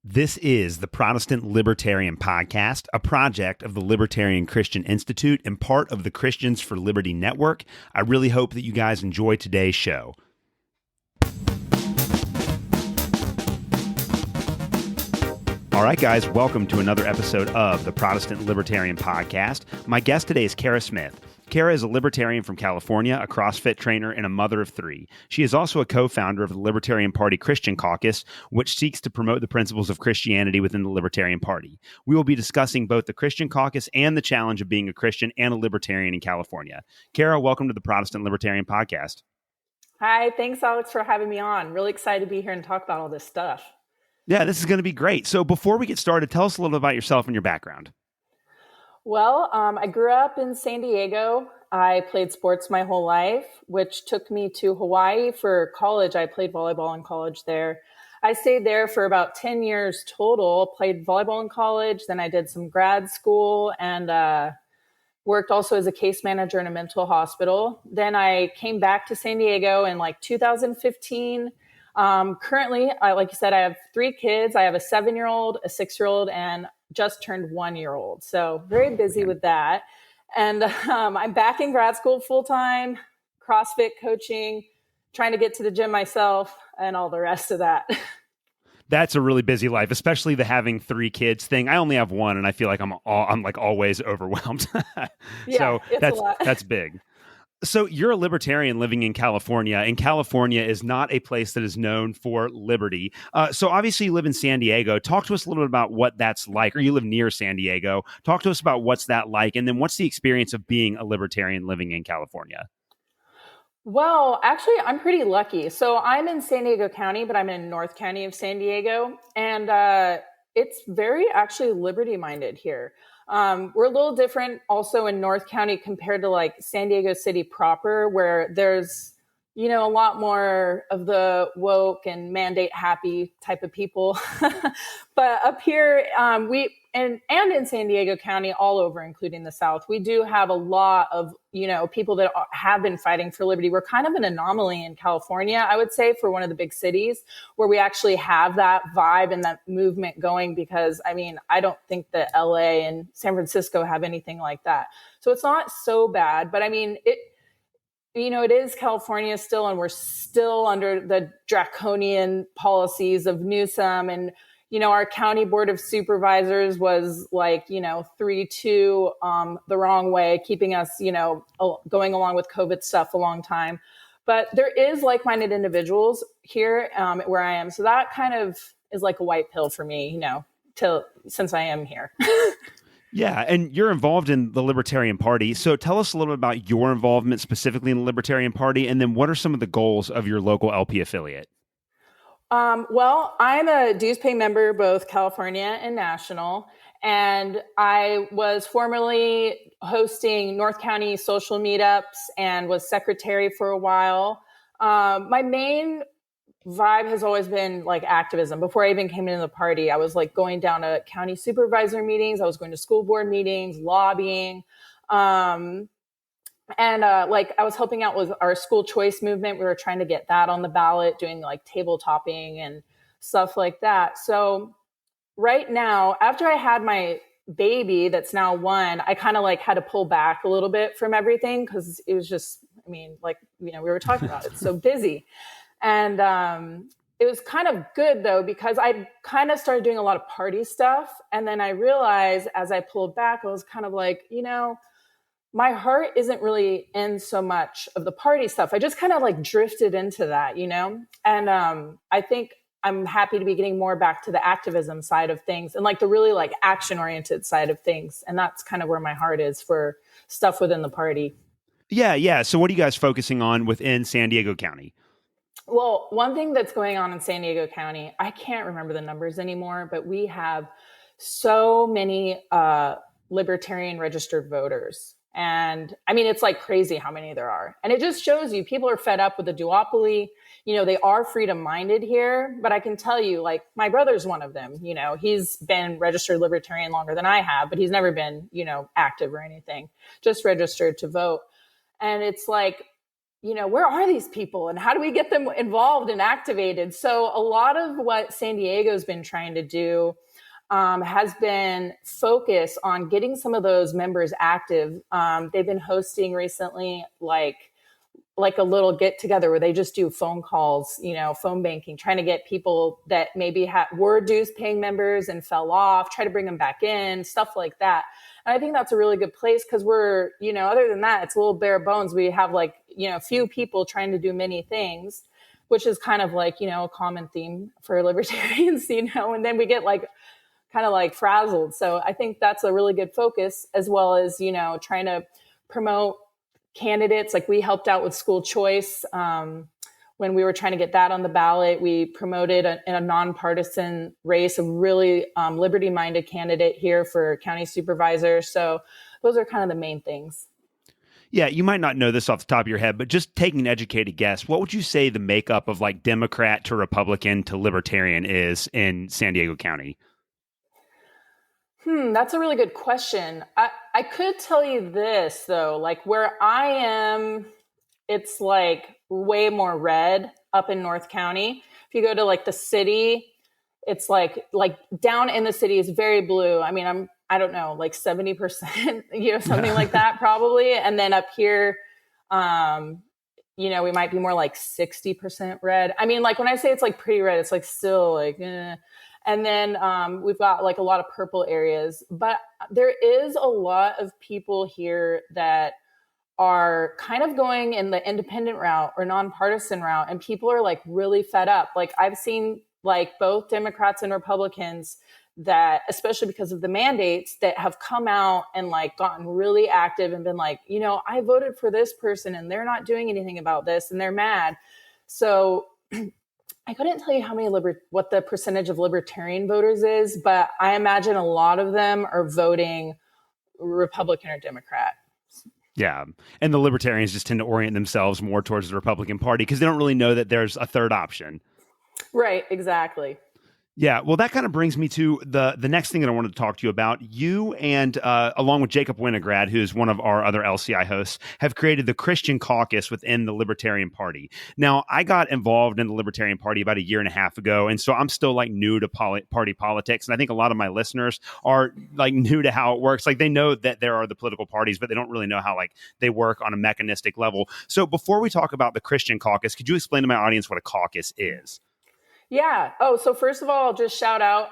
This is the Protestant Libertarian Podcast, a project of the Libertarian Christian Institute and part of the Christians for Liberty Network. I really hope that you guys enjoy today's show. All right, guys, welcome to another episode of the Protestant Libertarian Podcast. My guest today is Kara Smith. Kara is a libertarian from California, a CrossFit trainer, and a mother of three. She is also a co-founder of the Libertarian Party Christian Caucus, which seeks to promote the principles of Christianity within the Libertarian Party. We will be discussing both the Christian Caucus and the challenge of being a Christian and a libertarian in California. Kara, welcome to the Protestant Libertarian Podcast. Hi, thanks, Alex, for having me on. Really excited to be here and talk about all this stuff. Yeah, this is going to be great. So before we get started, tell us a little bit about yourself and your background. Well, I grew up in San Diego. I played sports my whole life, which took me to Hawaii for college. I played volleyball in college there. I stayed there for about 10 years total, played volleyball in college. Then I did some grad school and worked also as a case manager in a mental hospital. Then I came back to San Diego in 2015. Currently, like you said, I have three kids. I have a 7-year-old, a 6-year-old, and just turned 1-year-old. So very busy with that. And I'm back in grad school full-time, CrossFit coaching, trying to get to the gym myself and all the rest of that. That's a really busy life, especially the having three kids thing. I only have one and I feel like I'm always overwhelmed. Yeah, so it's a lot. That's big. So you're a libertarian living in California, and California is not a place that is known for liberty. So obviously you live in San Diego. Talk to us a little bit about what that's like, or you live near San Diego. Talk to us about what's that like, and then what's the experience of being a libertarian living in California? Well, actually, I'm pretty lucky. So I'm in San Diego County, but I'm in North County of San Diego, and it's very actually liberty-minded here. We're a little different also in North County compared to San Diego City proper, where there's, a lot more of the woke and mandate happy type of people. But up here, and in San Diego County, all over, including the South, we do have a lot of, people that have been fighting for liberty. We're kind of an anomaly in California, I would say, for one of the big cities where we actually have that vibe and that movement going, because I don't think that LA and San Francisco have anything like that. So it's not so bad, but it is California still, and we're still under the draconian policies of Newsom. And, our county board of supervisors was 3-2 the wrong way, keeping us, going along with COVID stuff a long time. But there is like-minded individuals here where I am. So that kind of is like a white pill for me, since I am here. Yeah, and you're involved in the Libertarian Party. So tell us a little bit about your involvement specifically in the Libertarian Party, and then what are some of the goals of your local LP affiliate? Well, I'm a dues pay member, both California and national, and I was formerly hosting North County social meetups and was secretary for a while. My main vibe has always been activism. Before I even came into the party, I was going down to county supervisor meetings. I was going to school board meetings, lobbying. I was helping out with our school choice movement. We were trying to get that on the ballot, doing table topping and stuff like that. So right now, after I had my baby that's now 1, I kind of had to pull back a little bit from everything, because it was just, we were talking about it, so busy. And it was kind of good, though, because I kind of started doing a lot of party stuff. And then I realized as I pulled back, I was kind of my heart isn't really in so much of the party stuff. I just kind of drifted into that, And I think I'm happy to be getting more back to the activism side of things and the really action-oriented side of things. And that's kind of where my heart is for stuff within the party. Yeah. So what are you guys focusing on within San Diego County? Well, one thing that's going on in San Diego County, I can't remember the numbers anymore, but we have so many libertarian registered voters. And it's crazy how many there are. And it just shows you people are fed up with the duopoly. They are freedom-minded here, but I can tell you, my brother's one of them. He's been registered libertarian longer than I have, but he's never been, active or anything, just registered to vote. And it's where are these people and how do we get them involved and activated? So a lot of what San Diego's been trying to do has been focused on getting some of those members active. They've been hosting recently like a little get together where they just do phone calls, phone banking, trying to get people that maybe were dues paying members and fell off, try to bring them back in, stuff like that. And I think that's a really good place because we're, other than that, it's a little bare bones. We have few people trying to do many things, which is kind of a common theme for libertarians, and then we get kind of frazzled. So I think that's a really good focus, as well as, trying to promote candidates. Like we helped out with school choice when we were trying to get that on the ballot. We promoted in a nonpartisan race a really liberty-minded candidate here for county supervisor. So those are kind of the main things. Yeah, you might not know this off the top of your head, but just taking an educated guess, what would you say the makeup of Democrat to Republican to Libertarian is in San Diego County? That's a really good question. I could tell you this, though, where I am, it's way more red up in North County. If you go to the city, it's like down in the city is very blue. I mean, I don't know, 70%, something like that probably. And then up here, we might be more 60% red. I mean, when I say it's pretty red, it's still eh. And then we've got a lot of purple areas, but there is a lot of people here that are kind of going in the independent route or nonpartisan route. And people are really fed up. I've seen both Democrats and Republicans that, especially because of the mandates, that have come out and gotten really active and been I voted for this person and they're not doing anything about this and they're mad. So I couldn't tell you what the percentage of libertarian voters is, but I imagine a lot of them are voting Republican or Democrat. Yeah. And the libertarians just tend to orient themselves more towards the Republican Party because they don't really know that there's a third option. Right. Exactly. Yeah, well, that kind of brings me to the next thing that I wanted to talk to you about. You and along with Jacob Winograd, who's one of our other LCI hosts, have created the Christian Caucus within the Libertarian Party. Now, I got involved in the Libertarian Party about 1.5 years ago, and so I'm still new to party politics. And I think a lot of my listeners are new to how it works. They know that there are the political parties, but they don't really know how they work on a mechanistic level. So before we talk about the Christian Caucus, could you explain to my audience what a caucus is? Yeah. Oh, so first of all, I'll just shout out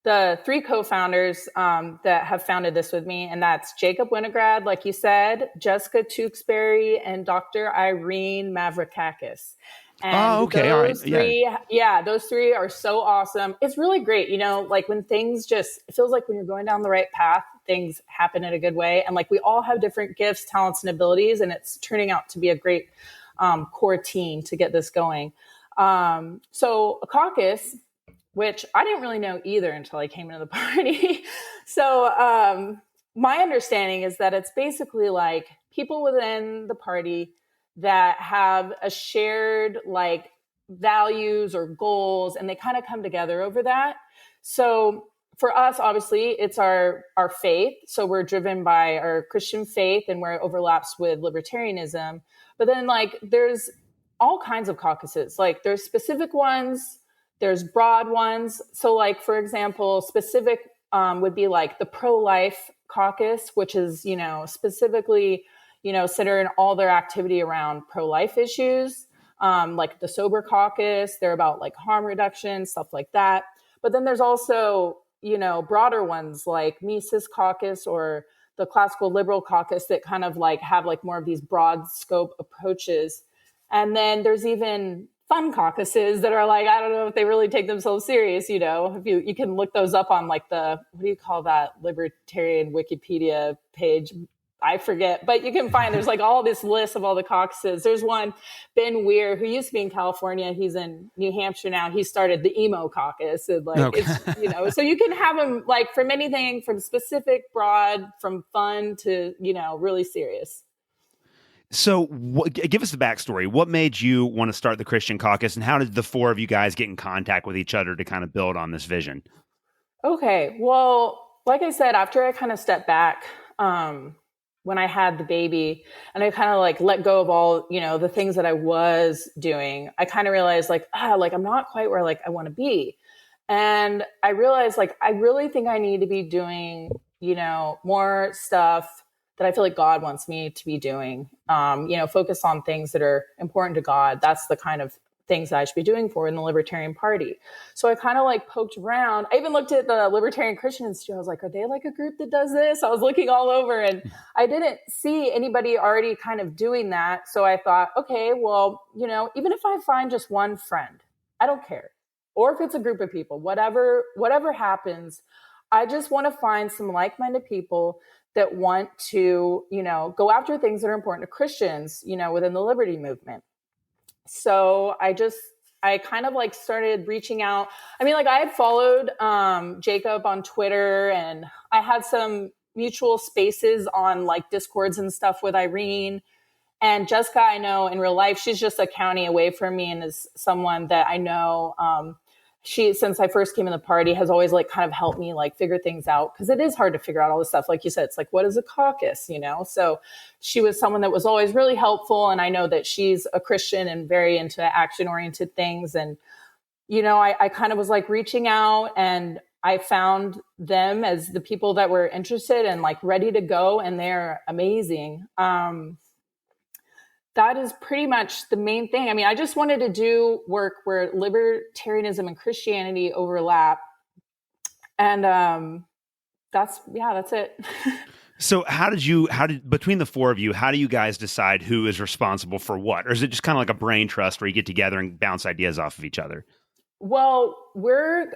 the 3 co-founders that have founded this with me. And that's Jacob Winograd, like you said, Jessica Tewksbury, and Dr. Irene Mavrikakis. And okay. All right. Those 3 are so awesome. It's really great. When things it feels like when you're going down the right path, things happen in a good way. And we all have different gifts, talents, and abilities. And it's turning out to be a great core team to get this going. So a caucus, which I didn't really know either until I came into the party. So, my understanding is that it's basically people within the party that have a shared values or goals, and they kind of come together over that. So for us, obviously it's our faith. So we're driven by our Christian faith and where it overlaps with libertarianism. But then there's all kinds of caucuses. There's specific ones, there's broad ones. So for example, specific would be the pro-life caucus, which is, specifically, centering all their activity around pro-life issues. The sober caucus, they're about harm reduction, stuff like that. But then there's also, broader ones like Mises caucus or the classical liberal caucus that kind of have more of these broad scope approaches. And then there's even fun caucuses that are I don't know if they really take themselves serious, if you can look those up on the, what do you call that, libertarian Wikipedia page? I forget, but you can find, there's all this list of all the caucuses. There's one, Ben Weir, who used to be in California. He's in New Hampshire now. He started the emo caucus. And okay. It's, so you can have them from anything from specific, broad, from fun to, really serious. So give us the backstory. What made you want to start the Christian Caucus, and how did the 4 of you guys get in contact with each other to kind of build on this vision? Okay. Well, like I said, after I kind of stepped back when I had the baby and I kind of like let go of all, the things that I was doing, I kind of realized like, I'm not quite where like I want to be. And I realized like, I really think I need to be doing, more stuff that I feel like God wants me to be doing, focus on things that are important to God. That's the kind of things that I should be doing for in the Libertarian Party. So I kind of like poked around. I even looked at the Libertarian Christian Institute. I was like, are they like a group that does this? I was looking all over and I didn't see anybody already kind of doing that. So I thought, okay, well, even if I find just one friend, I don't care. Or if it's a group of people, whatever happens, I just want to find some like-minded people that want to, go after things that are important to Christians, within the liberty movement. So I kind of like started reaching out. I mean, like I had followed Jacob on Twitter and I had some mutual spaces on like Discords and stuff with Irene. And Jessica, I know in real life, she's just a county away from me and is someone that I know. She, since I first came in the party, has always like kind of helped me like figure things out because it is hard to figure out all this stuff. Like you said, it's like, what is a caucus, So she was someone that was always really helpful. And I know that she's a Christian and very into action-oriented things. And, I kind of was like reaching out and I found them as the people that were interested and like ready to go. And they're amazing. That is pretty much the main thing. I mean, I just wanted to do work where libertarianism and Christianity overlap. And that's it. So between the four of you, how do you guys decide who is responsible for what? Or is it just kind of like a brain trust where you get together and bounce ideas off of each other? Well, we're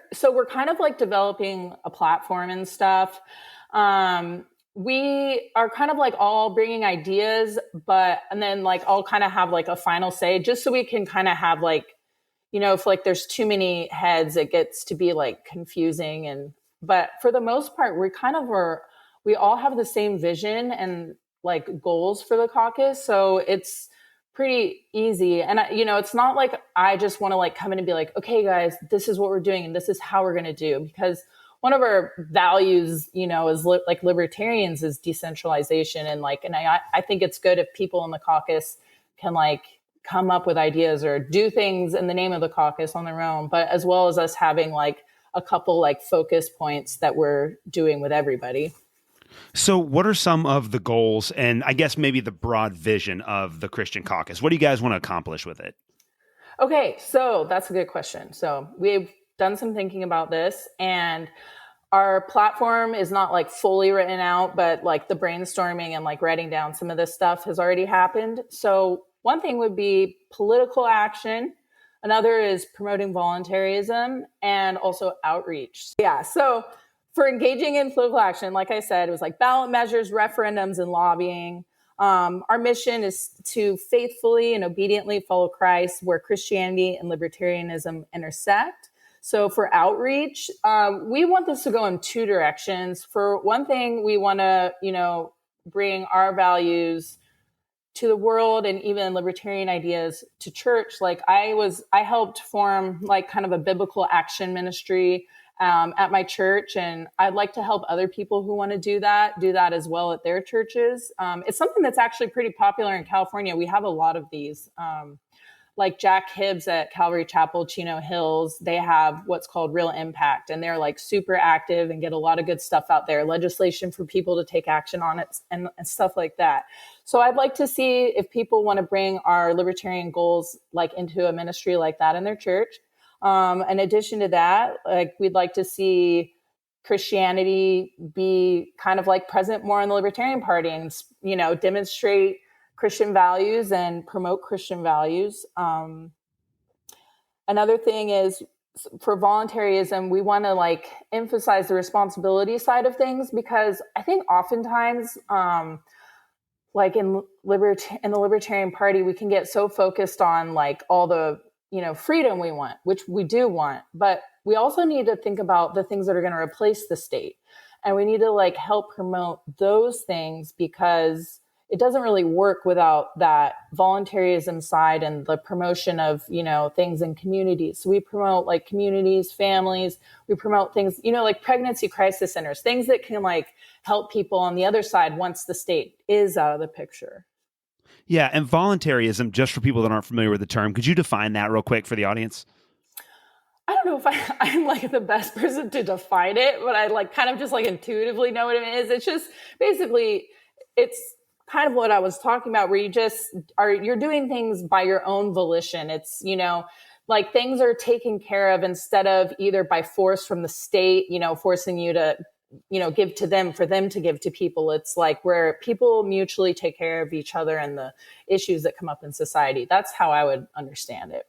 kind of like developing a platform and stuff. We are kind of like all bringing ideas, and then like all kind of have like a final say just so we can kind of have like, if like there's too many heads, it gets to be like confusing. But for the most part, we all have the same vision and like goals for the caucus. So it's pretty easy. And it's not like I just want to like come in and be like, okay, guys, this is what we're doing and this is how we're going to do, because one of our values, is like libertarians is decentralization. And I think it's good if people in the caucus can like come up with ideas or do things in the name of the caucus on their own, but as well as us having like a couple like focus points that we're doing with everybody. So what are some of the goals and I guess maybe the broad vision of the Christian Caucus? What do you guys want to accomplish with it? Okay, so that's a good question. So we've done some thinking about this, and our platform is not like fully written out, but like the brainstorming and like writing down some of this stuff has already happened. So one thing would be political action. Another is promoting voluntarism and also outreach. Yeah. So for engaging in political action, like I said, it was like ballot measures, referendums, and lobbying. Our mission is to faithfully and obediently follow Christ where Christianity and libertarianism intersect. So for outreach, we want this to go in two directions. For one thing, we want to, bring our values to the world and even libertarian ideas to church. Like I helped form like kind of a biblical action ministry at my church. And I'd like to help other people who want to do that as well at their churches. It's something that's actually pretty popular in California. We have a lot of these. Like Jack Hibbs at Calvary Chapel, Chino Hills, they have what's called Real Impact, and they're like super active and get a lot of good stuff out there, legislation for people to take action on it and stuff like that. So I'd like to see if people want to bring our libertarian goals like into a ministry like that in their church. In addition to that, like we'd like to see Christianity be kind of like present more in the Libertarian Party and, demonstrate Christian values and promote Christian values. Another thing is for voluntarism, we want to like emphasize the responsibility side of things, because I think oftentimes, like in the Libertarian Party, we can get so focused on like all the, freedom we want, which we do want, but we also need to think about the things that are going to replace the state. And we need to like help promote those things because it doesn't really work without that voluntarism side and the promotion of, things in communities. So we promote like communities, families, we promote things, like pregnancy crisis centers, things that can like help people on the other side once the state is out of the picture. Yeah. And voluntarism, just for people that aren't familiar with the term, could you define that real quick for the audience? I don't know if I'm like the best person to define it, but I like kind of just like intuitively know what it is. It's just basically, it's kind of what I was talking about, where you're doing things by your own volition. It's, like things are taken care of instead of either by force from the state, forcing you to, give to them for them to give to people. It's like where people mutually take care of each other and the issues that come up in society. That's how I would understand it.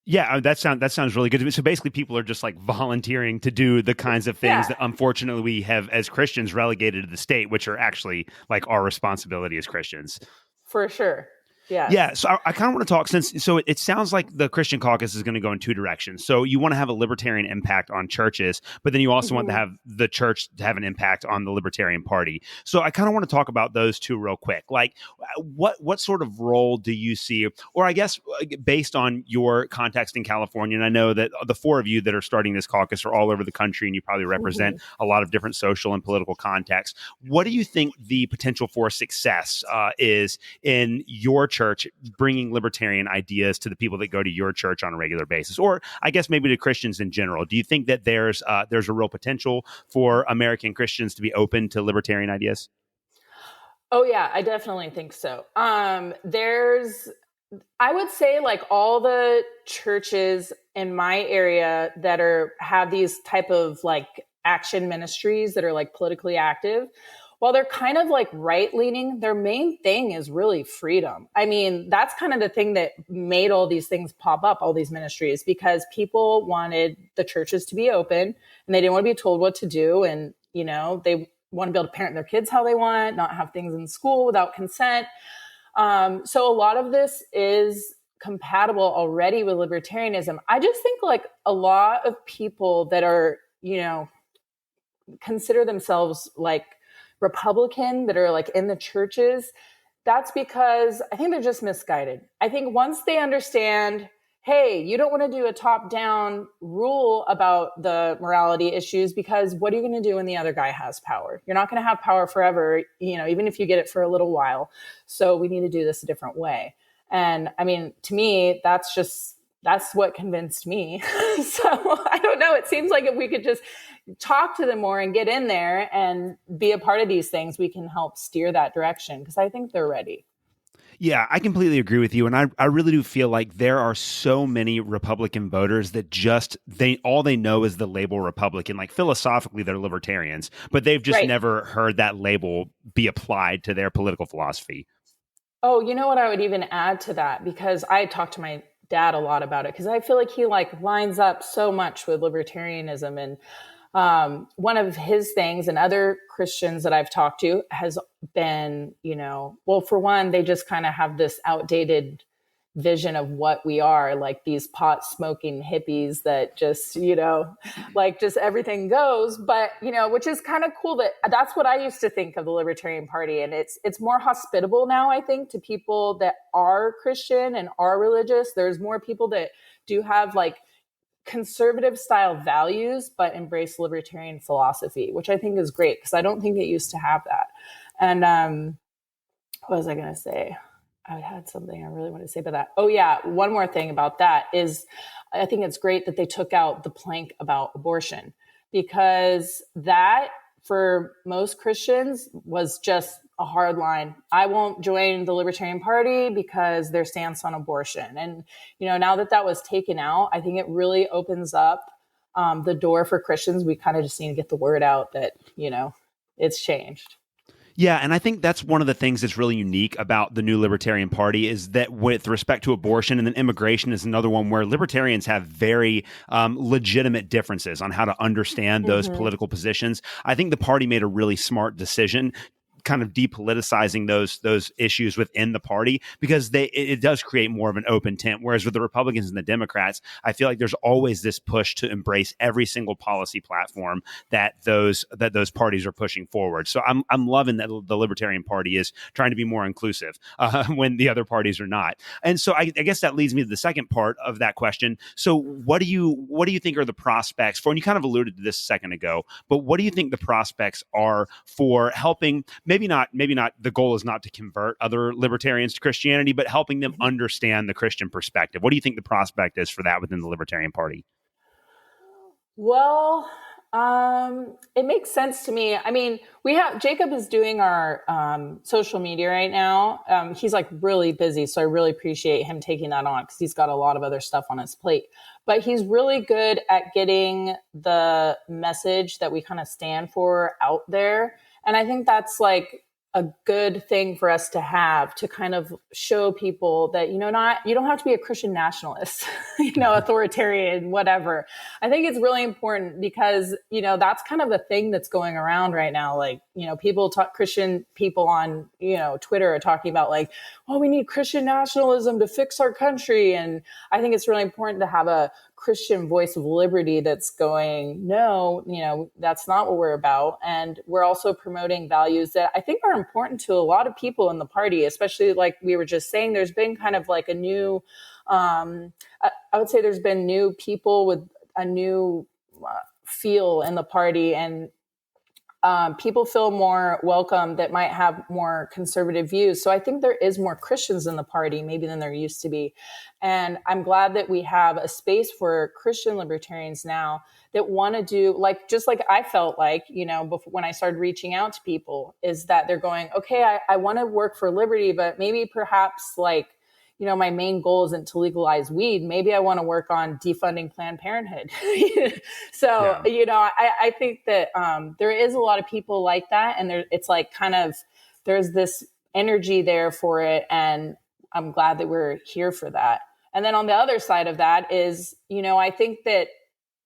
Yeah, that sounds really good. So basically, people are just like volunteering to do the kinds of things that unfortunately we have as Christians relegated to the state, which are actually like our responsibility as Christians. For sure. Yeah. Yeah. So I kind of want to talk so it sounds like the Christian Caucus is going to go in two directions. So you want to have a libertarian impact on churches, but then you also want to have the church to have an impact on the Libertarian Party. So I kind of want to talk about those two real quick. Like what sort of role do you see, or I guess based on your context in California, and I know that the four of you that are starting this caucus are all over the country and you probably represent a lot of different social and political contexts. What do you think the potential for success is in your church bringing libertarian ideas to the people that go to your church on a regular basis, or I guess maybe to Christians in general? Do you think that there's a real potential for American Christians to be open to libertarian ideas? Oh yeah, I definitely think so. I would say like all the churches in my area that have these type of like action ministries that are like politically active, while they're kind of like right-leaning, their main thing is really freedom. I mean, that's kind of the thing that made all these things pop up, all these ministries, because people wanted the churches to be open and they didn't want to be told what to do. And, they want to be able to parent their kids how they want, not have things in school without consent. So a lot of this is compatible already with libertarianism. I just think like a lot of people that are, consider themselves like Republican that are like in the churches, that's because I think they're just misguided. I think once they understand, hey, you don't want to do a top-down rule about the morality issues, because what are you going to do when the other guy has power? You're not going to have power forever, even if you get it for a little while. So we need to do this a different way. And I mean, to me, that's what convinced me. So I don't know. It seems like if we could just talk to them more and get in there and be a part of these things, we can help steer that direction, because I think they're ready. Yeah, I completely agree with you. And I really do feel like there are so many Republican voters that all they know is the label Republican. Like philosophically, they're libertarians, but they've just never heard that label be applied to their political philosophy. Oh, you know what I would even add to that, because I talked to my dad a lot about it, because I feel like he like lines up so much with libertarianism. And one of his things, and other Christians that I've talked to, has been, well, for one, they just kind of have this outdated vision of what we are, like these pot smoking hippies that just, like just everything goes. But, which is kind of cool. That's what I used to think of the Libertarian Party. And it's more hospitable now, I think, to people that are Christian and are religious. There's more people that do have like conservative style values, but embrace libertarian philosophy, which I think is great, because I don't think it used to have that. And what was I going to say? I had something I really want to say about that. Oh yeah. One more thing about that is I think it's great that they took out the plank about abortion, because that for most Christians was just a hard line. I won't join the Libertarian Party because their stance on abortion. And, now that was taken out, I think it really opens up the door for Christians. We kind of just need to get the word out that, it's changed. Yeah, and I think that's one of the things that's really unique about the new Libertarian Party, is that with respect to abortion, and then immigration is another one where libertarians have very legitimate differences on how to understand those political positions. I think the party made a really smart decision kind of depoliticizing those issues within the party, because it does create more of an open tent. Whereas with the Republicans and the Democrats, I feel like there's always this push to embrace every single policy platform that those parties are pushing forward. So I'm loving that the Libertarian Party is trying to be more inclusive when the other parties are not. And so I guess that leads me to the second part of that question. So what do you think are the prospects for, and you kind of alluded to this a second ago, but what do you think the prospects are for helping, maybe not, the goal is not to convert other libertarians to Christianity, but helping them understand the Christian perspective? What do you think the prospect is for that within the Libertarian Party? Well, it makes sense to me. I mean, Jacob is doing our social media right now. He's like really busy, so I really appreciate him taking that on because he's got a lot of other stuff on his plate. But he's really good at getting the message that we kind of stand for out there. And I think that's like a good thing for us to have, to kind of show people that, you don't have to be a Christian nationalist, authoritarian, whatever. I think it's really important because, that's kind of the thing that's going around right now. Like, Christian people on, Twitter are talking about like, oh, we need Christian nationalism to fix our country. And I think it's really important to have a Christian voice of liberty that's going, no, that's not what we're about. And we're also promoting values that I think are important to a lot of people in the party, especially like we were just saying, there's been kind of like a new, I would say there's been new people with a new feel in the party, and people feel more welcome that might have more conservative views. So I think there is more Christians in the party maybe than there used to be. And I'm glad that we have a space for Christian libertarians now that want to do, like, just like I felt like, before, when I started reaching out to people, is that they're going, okay, I want to work for liberty, but maybe perhaps like, my main goal isn't to legalize weed. Maybe I want to work on defunding Planned Parenthood. So, yeah. I think that there is a lot of people like that. And it's like kind of, there's this energy there for it. And I'm glad that we're here for that. And then on the other side of that is, I think that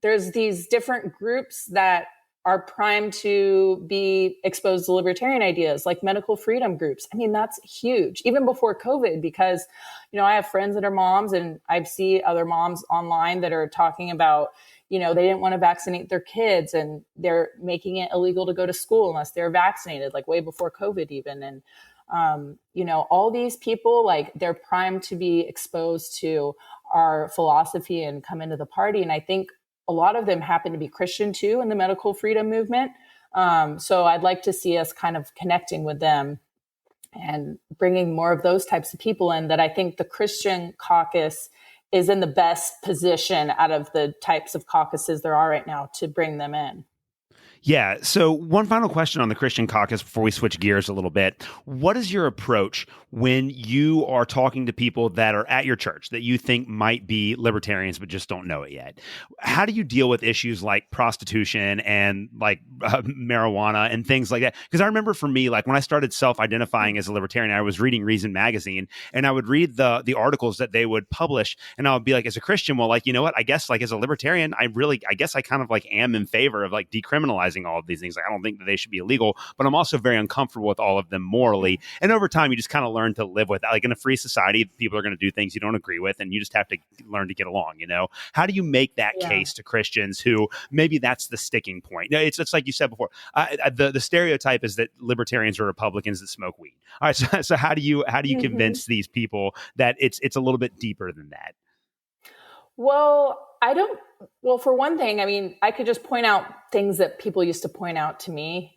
there's these different groups that are primed to be exposed to libertarian ideas, like medical freedom groups. I mean, that's huge, even before COVID, because, I have friends that are moms, and I see other moms online that are talking about, they didn't want to vaccinate their kids, and they're making it illegal to go to school unless they're vaccinated, like way before COVID even. And, all these people, like, they're primed to be exposed to our philosophy and come into the party. And I think a lot of them happen to be Christian too in the medical freedom movement. So I'd like to see us kind of connecting with them and bringing more of those types of people in, that I think the Christian caucus is in the best position out of the types of caucuses there are right now to bring them in. Yeah. So one final question on the Christian caucus before we switch gears a little bit. What is your approach when you are talking to people that are at your church that you think might be libertarians but just don't know it yet? How do you deal with issues like prostitution and like marijuana and things like that? Because I remember for me, like when I started self-identifying as a libertarian, I was reading Reason magazine, and I would read the articles that they would publish, and I would be like, as a Christian, well, like, you know what? I guess like as a libertarian, I guess I kind of like am in favor of like decriminalizing all of these things. Like, I don't think that they should be illegal, but I'm also very uncomfortable with all of them morally. And over time, you just kind of learn to live with that. Like in a free society, people are going to do things you don't agree with, and you just have to learn to get along, How do you make that case to Christians who maybe that's the sticking point? No, it's like you said before, the stereotype is that libertarians are Republicans that smoke weed. All right. So how do you convince these people that it's a little bit deeper than that? Well, for one thing, I mean, I could just point out things that people used to point out to me,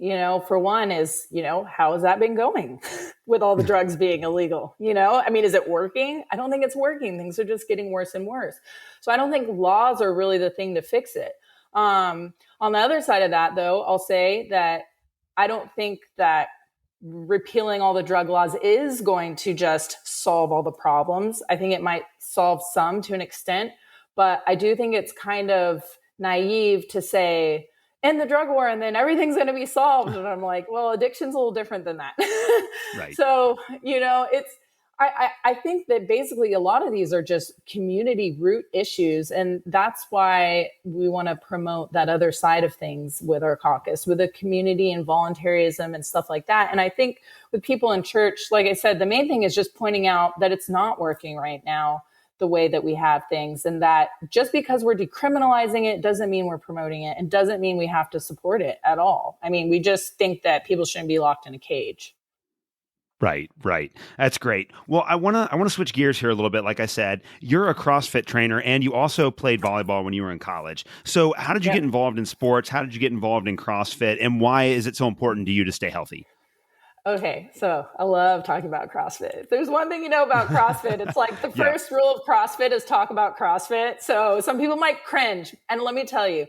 for one is, how has that been going with all the drugs being illegal? I mean, is it working? I don't think it's working. Things are just getting worse and worse. So I don't think laws are really the thing to fix it. On the other side of that, though, I'll say that I don't think that repealing all the drug laws is going to just solve all the problems. I think it might solve some to an extent, but I do think it's kind of naive to say, end the drug war and then everything's going to be solved. And I'm like, well, addiction's a little different than that. Right. So, I think that basically a lot of these are just community root issues. And that's why we want to promote that other side of things with our caucus, with the community and voluntarism and stuff like that. And I think with people in church, like I said, the main thing is just pointing out that it's not working right now the way that we have things. And that just because we're decriminalizing it doesn't mean we're promoting it, and doesn't mean we have to support it at all. I mean, we just think that people shouldn't be locked in a cage. Right, right. That's great. Well, I want to switch gears here a little bit. Like I said, you're a CrossFit trainer and you also played volleyball when you were in college. So how did you get involved in sports? How did you get involved in CrossFit? And why is it so important to you to stay healthy? Okay, so I love talking about CrossFit. If there's one thing you know about CrossFit, it's like the first rule of CrossFit is talk about CrossFit. So some people might cringe. And let me tell you,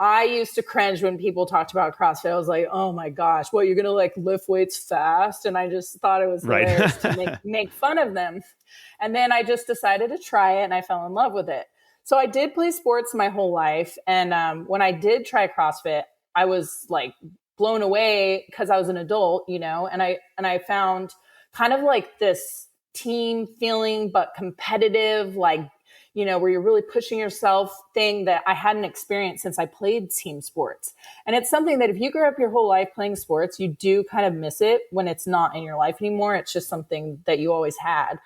I used to cringe when people talked about CrossFit. I was like, oh my gosh, what, you're going to like lift weights fast? And I just thought it was hilarious to make fun of them. And then I just decided to try it and I fell in love with it. So I did play sports my whole life. And when I did try CrossFit, I was like blown away because I was an adult, you know, and I found kind of like this team feeling, but competitive, like, you know, where you're really pushing yourself thing that I hadn't experienced since I played team sports. And it's something that if you grew up your whole life playing sports, you do kind of miss it when it's not in your life anymore. It's just something that you always had.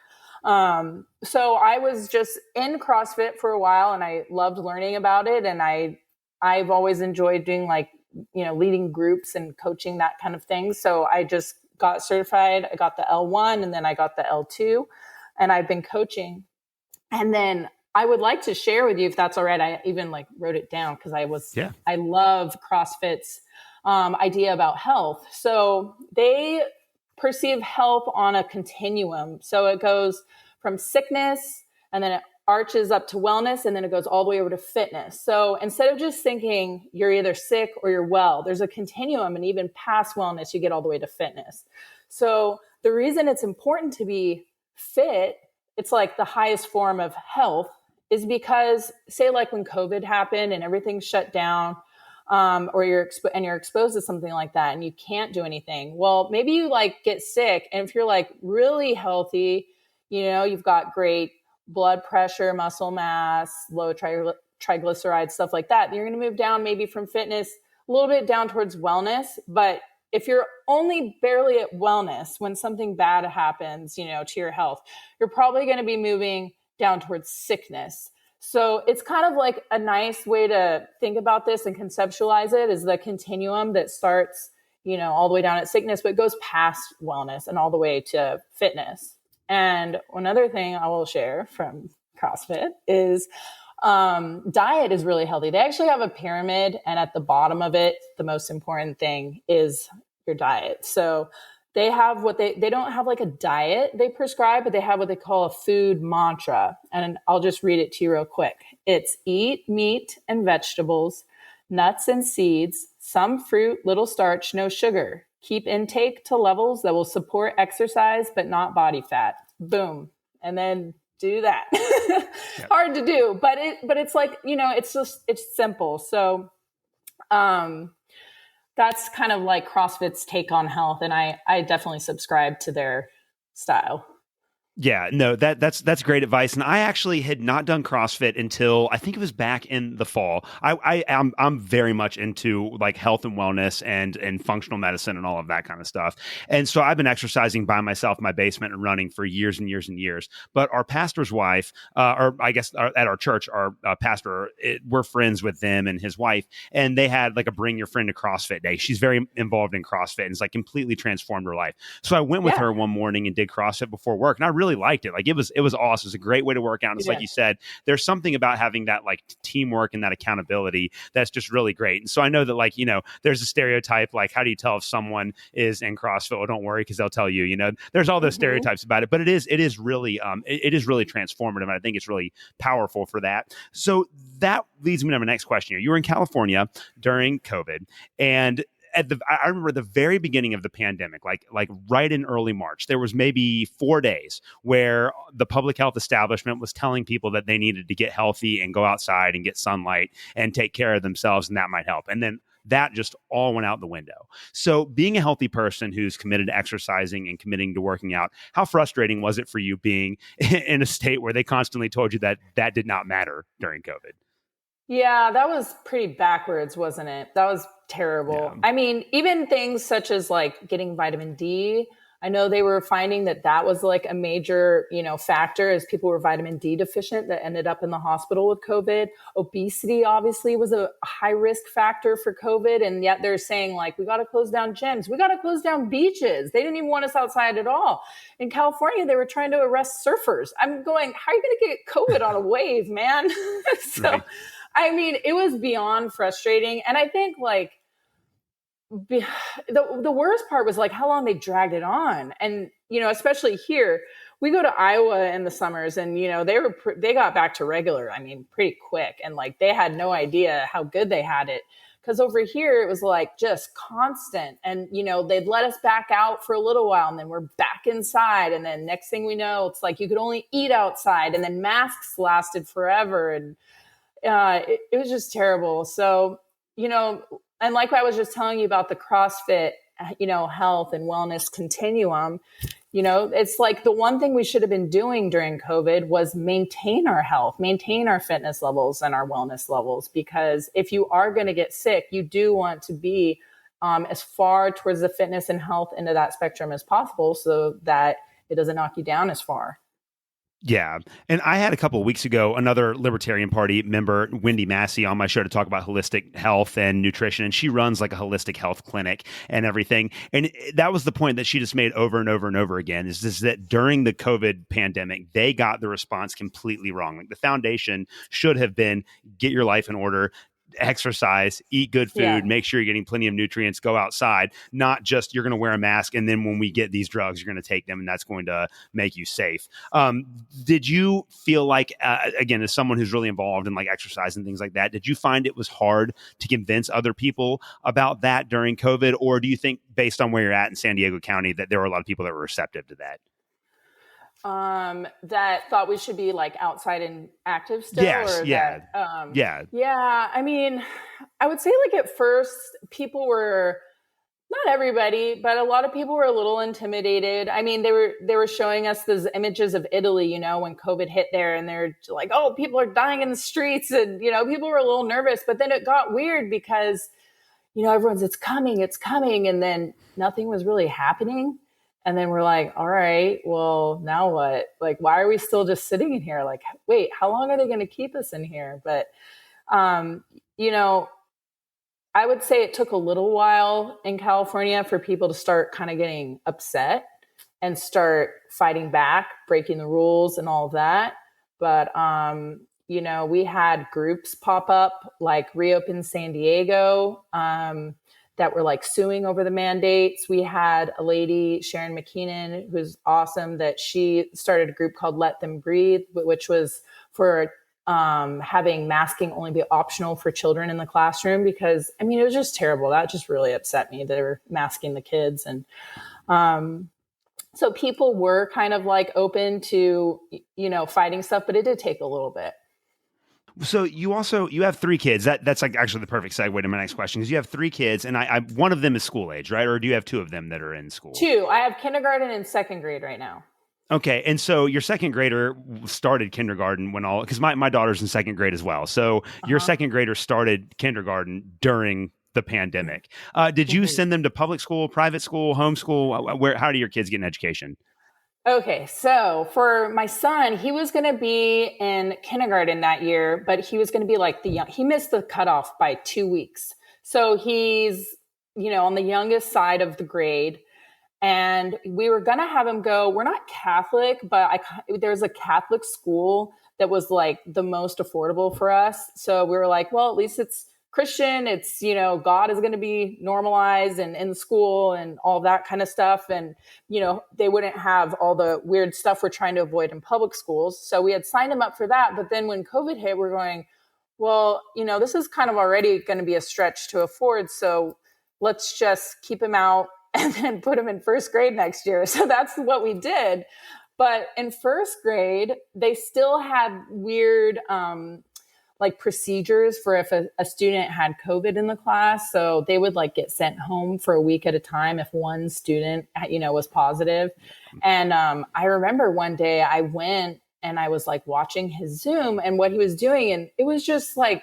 So I was just in CrossFit for a while and I loved learning about it. And I've always enjoyed doing like, you know, leading groups and coaching, that kind of thing. So I just got certified. I got the L1 and then I got the L2 and I've been coaching. And then I would like to share with you, if that's all right. I even like wrote it down because I love CrossFit's idea about health. So they perceive health on a continuum. So it goes from sickness and then it arches up to wellness and then it goes all the way over to fitness. So instead of just thinking you're either sick or you're well, there's a continuum, and even past wellness, you get all the way to fitness. So the reason it's important to be fit, it's like the highest form of health, is because say like when COVID happened and everything shut down, or you're exposed to something like that and you can't do anything. Well, maybe you like get sick. And if you're like really healthy, you know, you've got great blood pressure, muscle mass, low triglycerides, stuff like that, you're going to move down maybe from fitness a little bit down towards wellness. But if you're only barely at wellness when something bad happens, you know, to your health, you're probably going to be moving down towards sickness. So it's kind of like a nice way to think about this and conceptualize it, is the continuum that starts, you know, all the way down at sickness, but goes past wellness and all the way to fitness. And another thing I will share from CrossFit is diet is really healthy. They actually have a pyramid, and at the bottom of it, the most important thing is your diet. So they have what they don't have like a diet they prescribe, but they have what they call a food mantra. And I'll just read it to you real quick. It's eat meat and vegetables, nuts and seeds, some fruit, little starch, no sugar. Keep intake to levels that will support exercise, but not body fat. Boom. And then do that. Yep. Hard to do, but it's like, you know, it's simple. So, that's kind of like CrossFit's take on health. And I definitely subscribe to their style. Yeah, no, that's great advice. And I actually had not done CrossFit until I think it was back in the fall. I'm very much into like health and wellness and functional medicine and all of that kind of stuff. And so I've been exercising by myself in my basement and running for years and years and years. But our pastor's wife, or I guess at our church, our pastor, we're friends with them and his wife, and they had like a bring your friend to CrossFit day. She's very involved in CrossFit and it's like completely transformed her life. So I went with her one morning and did CrossFit before work, and I really liked it. Like it was awesome. It's a great way to work out. And it's like you said, there's something about having that like teamwork and that accountability that's just really great. And so I know that like, you know, there's a stereotype, like how do you tell if someone is in CrossFit? Well, don't worry, because they'll tell you, you know, there's all those stereotypes about it, but it is really transformative. And I think it's really powerful for that. So that leads me to my next question here. You were in California during COVID, and I remember the very beginning of the pandemic, like right in early March, there was maybe 4 days where the public health establishment was telling people that they needed to get healthy and go outside and get sunlight and take care of themselves, and that might help. And then that just all went out the window. So being a healthy person who's committed to exercising and committing to working out, how frustrating was it for you being in a state where they constantly told you that that did not matter during COVID? Yeah, that was pretty backwards, wasn't it? That was terrible. Yeah. I mean, even things such as like getting vitamin D, I know they were finding that that was like a major, factor as people were vitamin D deficient that ended up in the hospital with COVID. Obesity obviously was a high risk factor for COVID. And yet they're saying like, we got to close down gyms. We got to close down beaches. They didn't even want us outside at all. In California, they were trying to arrest surfers. I'm going, how are you going to get COVID on a wave, man? So, Right. I mean, it was beyond frustrating. And I think like, the worst part was like how long they dragged it on. And, especially here, we go to Iowa in the summers and, they got back to regular, I mean, pretty quick. And like, they had no idea how good they had it. Cause over here, it was like just constant. And, they'd let us back out for a little while and then we're back inside. And then next thing we know, it's like you could only eat outside and then masks lasted forever. And it was just terrible. So, and like I was just telling you about the CrossFit, health and wellness continuum, it's like the one thing we should have been doing during COVID was maintain our health, maintain our fitness levels and our wellness levels. Because if you are going to get sick, you do want to be as far towards the fitness and health end of that spectrum as possible so that it doesn't knock you down as far. Yeah. And I had a couple of weeks ago, another Libertarian Party member, Wendy Massey, on my show to talk about holistic health and nutrition. And she runs like a holistic health clinic and everything. And that was the point that she just made over and over and over again is that during the COVID pandemic, they got the response completely wrong. Like the foundation should have been get your life in order, exercise, eat good food, make sure you're getting plenty of nutrients, go outside, not just you're going to wear a mask. And then when we get these drugs, you're going to take them and that's going to make you safe. Did you feel like, again, as someone who's really involved in like exercise and things like that, did you find it was hard to convince other people about that during COVID? Or do you think based on where you're at in San Diego County that there were a lot of people that were receptive to that? That thought we should be like outside and active still? Yes, or yeah. That, yeah. I mean, I would say like at first people were, not everybody, but a lot of people were a little intimidated. I mean, they were showing us those images of Italy, when COVID hit there and they're like, oh, people are dying in the streets. And, people were a little nervous, but then it got weird because, everyone's, it's coming. And then nothing was really happening. And then we're like, all right, well, now what? Like, why are we still just sitting in here? Like, wait, how long are they going to keep us in here? But, I would say it took a little while in California for people to start kind of getting upset and start fighting back, breaking the rules and all of that. But, we had groups pop up like Reopen San Diego, that were like suing over the mandates. We had a lady, Sharon McKeenan, who's awesome, that she started a group called Let Them Breathe, which was for having masking only be optional for children in the classroom because, I mean, it was just terrible. That just really upset me. They were masking the kids. And so people were kind of like open to, fighting stuff, but it did take a little bit. So you have 3 kids. That's like actually the perfect segue to my next question because you have 3 kids and I one of them is school age, right? Or do you have 2 of them that are in school? 2. I have kindergarten and second grade right now. Okay. And so your second grader started kindergarten because my daughter's in second grade as well. So your second grader started kindergarten during the pandemic. Did you send them to public school, private school, homeschool? How do your kids get an education? Okay, so for my son, he was going to be in kindergarten that year, but he was going to be like he missed the cutoff by 2 weeks. So he's, on the youngest side of the grade. And we were going to have him go, we're not Catholic, but there's a Catholic school that was like the most affordable for us. So we were like, well, at least it's Christian. It's, God is going to be normalized and in school and all that kind of stuff. And, they wouldn't have all the weird stuff we're trying to avoid in public schools. So we had signed him up for that. But then when COVID hit, we're going, well, this is kind of already going to be a stretch to afford. So let's just keep him out and then put him in first grade next year. So that's what we did. But in first grade, they still had weird, like procedures for if a student had COVID in the class. So they would like get sent home for a week at a time if one student, was positive. And I remember one day I went and I was like watching his Zoom and what he was doing. And it was just like,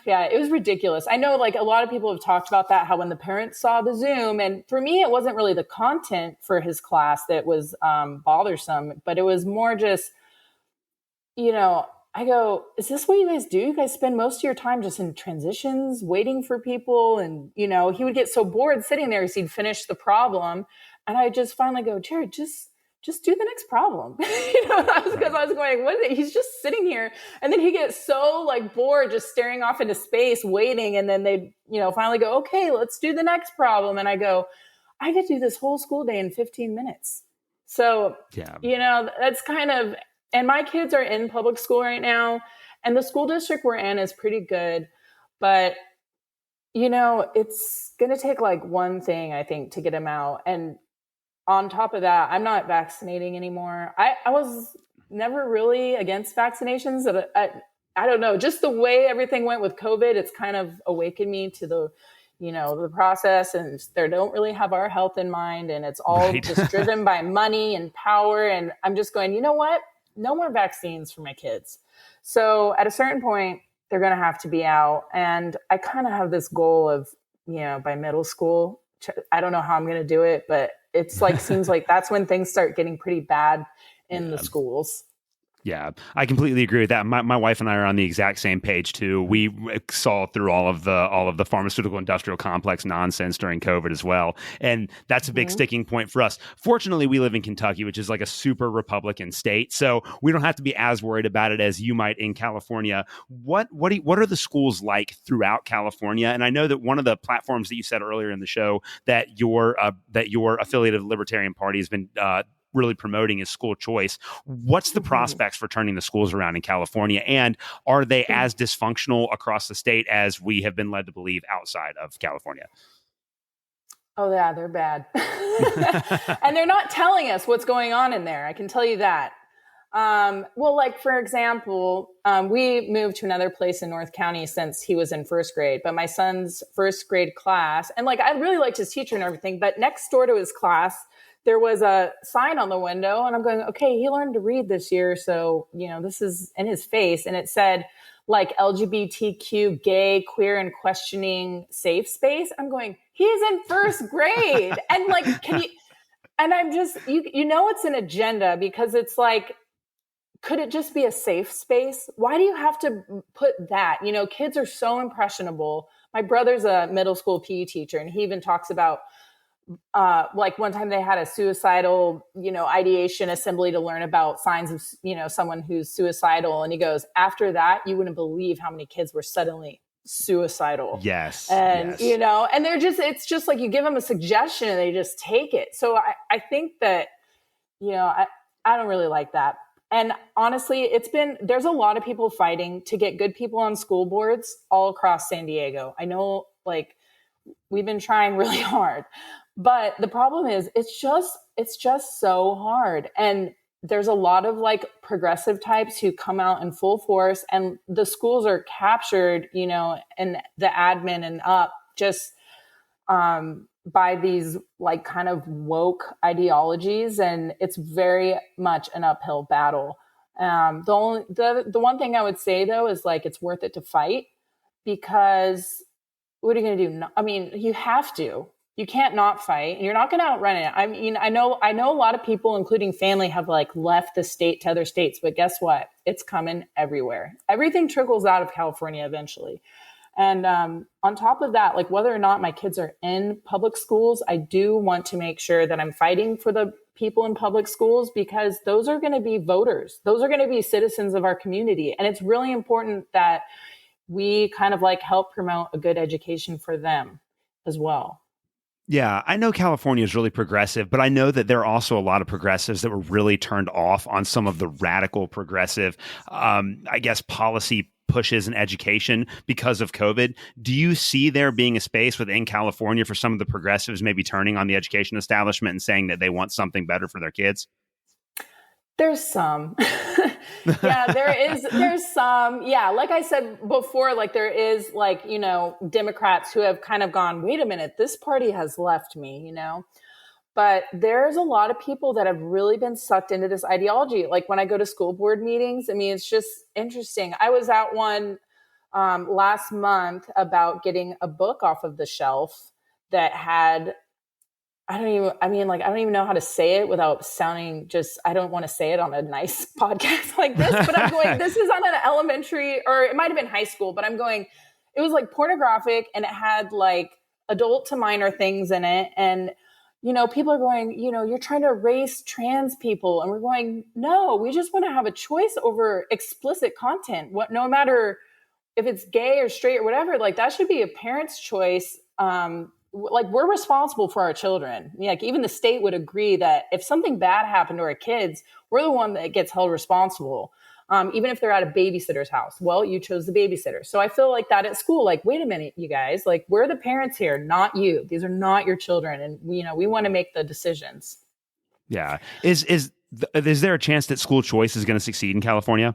yeah, it was ridiculous. I know like a lot of people have talked about that, how when the parents saw the Zoom, and for me, it wasn't really the content for his class that was bothersome, but it was more just, I go, is this what you guys do? You guys spend most of your time just in transitions, waiting for people. And, he would get so bored sitting there as he'd finish the problem. And I just finally go, Jared, just do the next problem. Because I was going, what is it? He's just sitting here. And then he gets so like bored, just staring off into space, waiting. And then they, finally go, okay, let's do the next problem. And I go, I get to do this whole school day in 15 minutes. So, that's kind of, and my kids are in public school right now. And the school district we're in is pretty good. But, it's going to take like one thing, I think, to get them out. And on top of that, I'm not vaccinating anymore. I was never really against vaccinations. I don't know, just the way everything went with COVID, it's kind of awakened me to the process, and they don't really have our health in mind. And it's all just driven by money and power. And I'm just going, you know what? No more vaccines for my kids. So at a certain point, they're going to have to be out. And I kind of have this goal of, by middle school, I don't know how I'm going to do it, but it's like, seems like that's when things start getting pretty bad in the schools. Yeah, I completely agree with that. My wife and I are on the exact same page too. We saw through all of the pharmaceutical industrial complex nonsense during COVID as well, and that's a big sticking point for us. Fortunately, we live in Kentucky, which is like a super Republican state, so we don't have to be as worried about it as you might in California. What are the schools like throughout California? And I know that one of the platforms that you said earlier in the show that your affiliated Libertarian Party has been really promoting is school choice. What's the prospects for turning the schools around in California? And are they as dysfunctional across the state as we have been led to believe outside of California? Oh yeah, they're bad. And they're not telling us what's going on in there. I can tell you that. Well, like for example, we moved to another place in North County since he was in first grade, but my son's first grade class, and like, I really liked his teacher and everything, but next door to his class, there was a sign on the window, and I'm going, okay, he learned to read this year. So, this is in his face. And it said like LGBTQ, gay, queer, and questioning safe space. I'm going, he's in first grade. And like, and I'm just, it's an agenda, because it's like, could it just be a safe space? Why do you have to put that? Kids are so impressionable. My brother's a middle school PE teacher, and he even talks about, like one time they had a suicidal, ideation assembly to learn about signs of, someone who's suicidal. And he goes, after that, you wouldn't believe how many kids were suddenly suicidal. Yes. And, and it's just like you give them a suggestion and they just take it. So I think that, I don't really like that. And honestly, there's a lot of people fighting to get good people on school boards all across San Diego. I know, like, we've been trying really hard. But the problem is it's just so hard. And there's a lot of like progressive types who come out in full force, and the schools are captured, and the admin and up just by these like kind of woke ideologies. And it's very much an uphill battle. The one thing I would say though is like, it's worth it to fight, because what are you going to do? I mean, you have to. You can't not fight. You're not going to outrun it. I mean, I know a lot of people, including family, have like left the state to other states, but guess what? It's coming everywhere. Everything trickles out of California eventually. And on top of that, like whether or not my kids are in public schools, I do want to make sure that I'm fighting for the people in public schools, because those are going to be voters. Those are going to be citizens of our community. And it's really important that we kind of like help promote a good education for them as well. Yeah, I know California is really progressive, but I know that there are also a lot of progressives that were really turned off on some of the radical progressive, policy pushes in education because of COVID. Do you see there being a space within California for some of the progressives maybe turning on the education establishment and saying that they want something better for their kids? There's some. Yeah, there's some, yeah, like I said before, like there is like, Democrats who have kind of gone, wait a minute, this party has left me, but there's a lot of people that have really been sucked into this ideology. Like when I go to school board meetings, I mean, it's just interesting. I was at one last month about getting a book off of the shelf that had, I don't even know how to say it without sounding I don't want to say it on a nice podcast like this, but I'm going, this is on an elementary, or it might've been high school, but I'm going, it was like pornographic and it had like adult to minor things in it. And, people are going, you're trying to erase trans people. And we're going, no, we just want to have a choice over explicit content. No matter if it's gay or straight or whatever, like that should be a parent's choice. Like we're responsible for our children. Like even the state would agree that if something bad happened to our kids, we're the one that gets held responsible. Even if they're at a babysitter's house. Well, you chose the babysitter. So I feel like that at school, like, wait a minute, you guys, like we're the parents here, not you. These are not your children. And we want to make the decisions. Yeah. Is there a chance that school choice is going to succeed in California?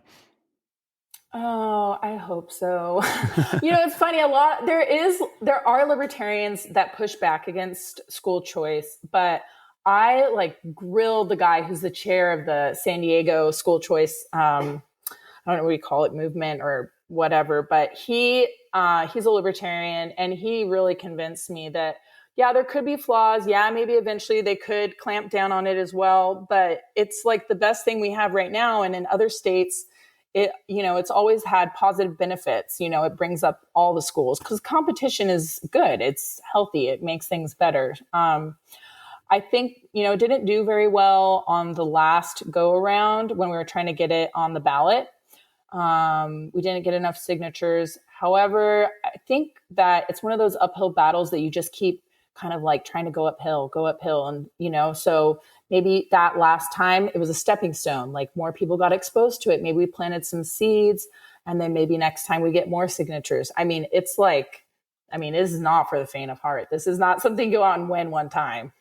Oh, I hope so. It's funny. There are libertarians that push back against school choice, but I like grilled the guy who's the chair of the San Diego school choice. I don't know what you call it, movement or whatever, but he's a libertarian and he really convinced me that, yeah, there could be flaws. Yeah, maybe eventually they could clamp down on it as well, but it's like the best thing we have right now. And in other states, it's always had positive benefits. It brings up all the schools because competition is good. It's healthy. It makes things better. I think, it didn't do very well on the last go around when we were trying to get it on the ballot. We didn't get enough signatures. However, I think that it's one of those uphill battles that you just keep kind of like trying to go uphill. And, so maybe that last time it was a stepping stone, like more people got exposed to it. Maybe we planted some seeds and then maybe next time we get more signatures. I mean, this is not for the faint of heart. This is not something you go out and win one time.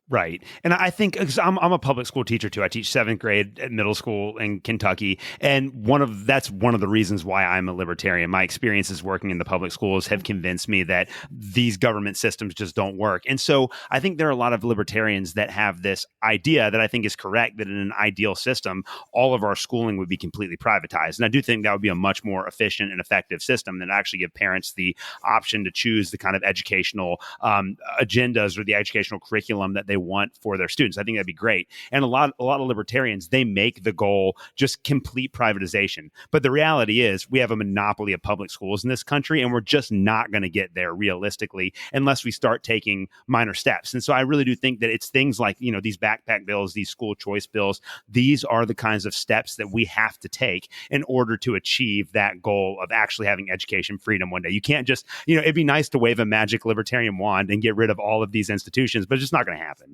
Right. And I think I'm a public school teacher too. I teach 7th grade at middle school in Kentucky. And that's one of the reasons why I'm a libertarian. My experiences working in the public schools have convinced me that these government systems just don't work. And so I think there are a lot of libertarians that have this idea that I think is correct, that in an ideal system, all of our schooling would be completely privatized. And I do think that would be a much more efficient and effective system than actually give parents the option to choose the kind of educational agendas or the educational curriculum that they want for their students. I think that'd be great. And a lot of libertarians, they make the goal just complete privatization. But the reality is we have a monopoly of public schools in this country, and we're just not going to get there realistically unless we start taking minor steps. And so I really do think that it's things like, these backpack bills, these school choice bills, these are the kinds of steps that we have to take in order to achieve that goal of actually having education freedom one day. You can't just, it'd be nice to wave a magic libertarian wand and get rid of all of these institutions, but it's just not going to happen.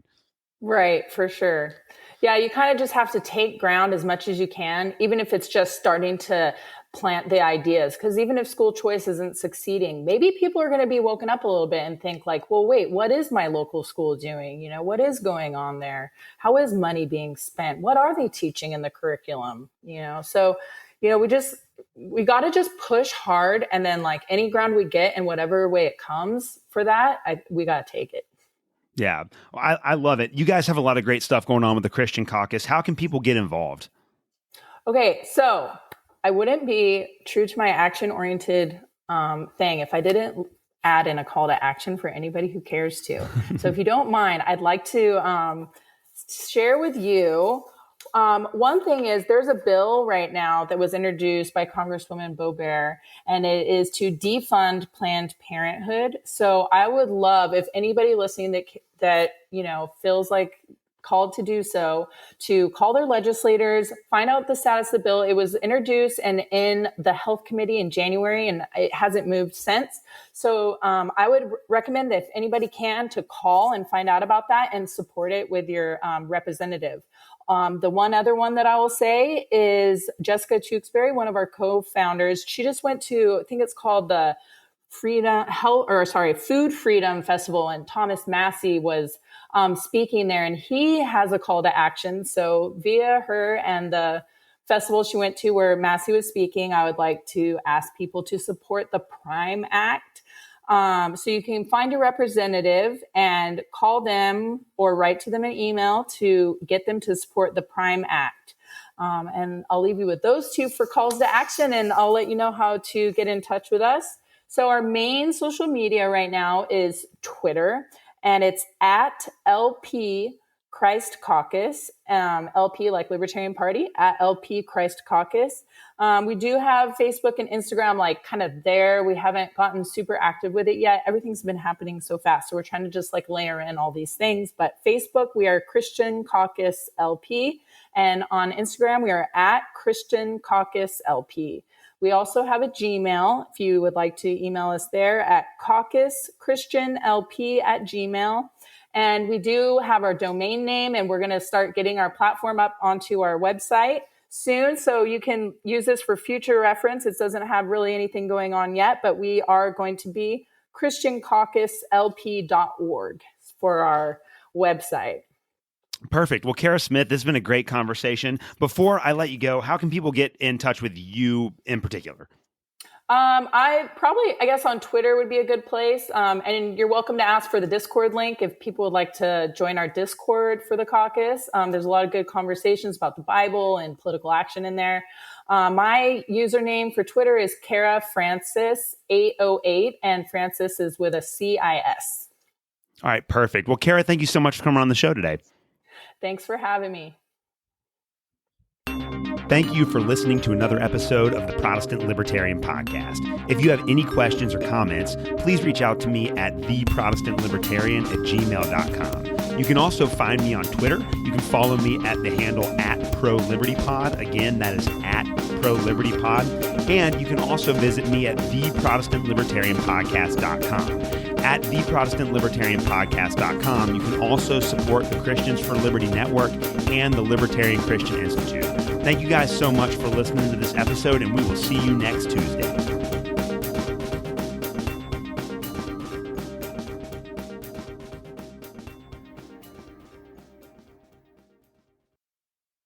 Right, for sure. Yeah, you kind of just have to take ground as much as you can, even if it's just starting to plant the ideas. Because even if school choice isn't succeeding, maybe people are going to be woken up a little bit and think like, well, wait, what is my local school doing? What is going on there? How is money being spent? What are they teaching in the curriculum? So, we got to just push hard, and then like any ground we get in whatever way it comes for that, we got to take it. Yeah, I love it. You guys have a lot of great stuff going on with the Christian Caucus. How can people get involved? Okay, so I wouldn't be true to my action-oriented thing if I didn't add in a call to action for anybody who cares to. So if you don't mind, I'd like to share with you. One thing is there's a bill right now that was introduced by Congresswoman Boebert, and it is to defund Planned Parenthood. So I would love if anybody listening that feels like called to do so, to call their legislators, find out the status of the bill. It was introduced and in the Health Committee in January, and it hasn't moved since. So I would recommend that if anybody can, to call and find out about that and support it with your representative. The one other one that I will say is Jessica Tewksbury, one of our co-founders. She just went to, I think it's called the Food Freedom Festival, and Thomas Massey was speaking there, and he has a call to action. So via her and the festival she went to where Massey was speaking, I would like to ask people to support the Prime Act. So you can find a representative and call them or write to them an email to get them to support the Prime Act. And I'll leave you with those two for calls to action, and I'll let you know how to get in touch with us. So our main social media right now is Twitter, and it's at LP Christ Caucus, LP like Libertarian Party, at LP Christ Caucus. We do have Facebook and Instagram like kind of there. We haven't gotten super active with it yet. Everything's been happening so fast. So we're trying to just like layer in all these things. But Facebook, we are Christian Caucus LP. And on Instagram, we are at Christian Caucus LP. We also have a Gmail, if you would like to email us there, at caucuschristianlp@gmail. And we do have our domain name, and we're going to start getting our platform up onto our website soon. So you can use this for future reference. It doesn't have really anything going on yet, but we are going to be christiancaucuslp.org for our website. Perfect. Well, Kara Smith, this has been a great conversation. Before I let you go, how can people get in touch with you in particular? I guess on Twitter would be a good place. And you're welcome to ask for the Discord link if people would like to join our Discord for the caucus. There's a lot of good conversations about the Bible and political action in there. My username for Twitter is Kara Francis 808, and Francis is with a CIS. All right, perfect. Well, Kara, thank you so much for coming on the show today. Thanks for having me. Thank you for listening to another episode of the Protestant Libertarian Podcast. If you have any questions or comments, please reach out to me at theprotestantlibertarian@gmail.com. You can also find me on Twitter. You can follow me at the handle @ProLibertyPod. Again, that is @ProLibertyPod. And you can also visit me at theprotestantlibertarianpodcast.com. At theprotestantlibertarianpodcast.com, you can also support the Christians for Liberty Network and the Libertarian Christian Institute. Thank you guys so much for listening to this episode, and we will see you next Tuesday.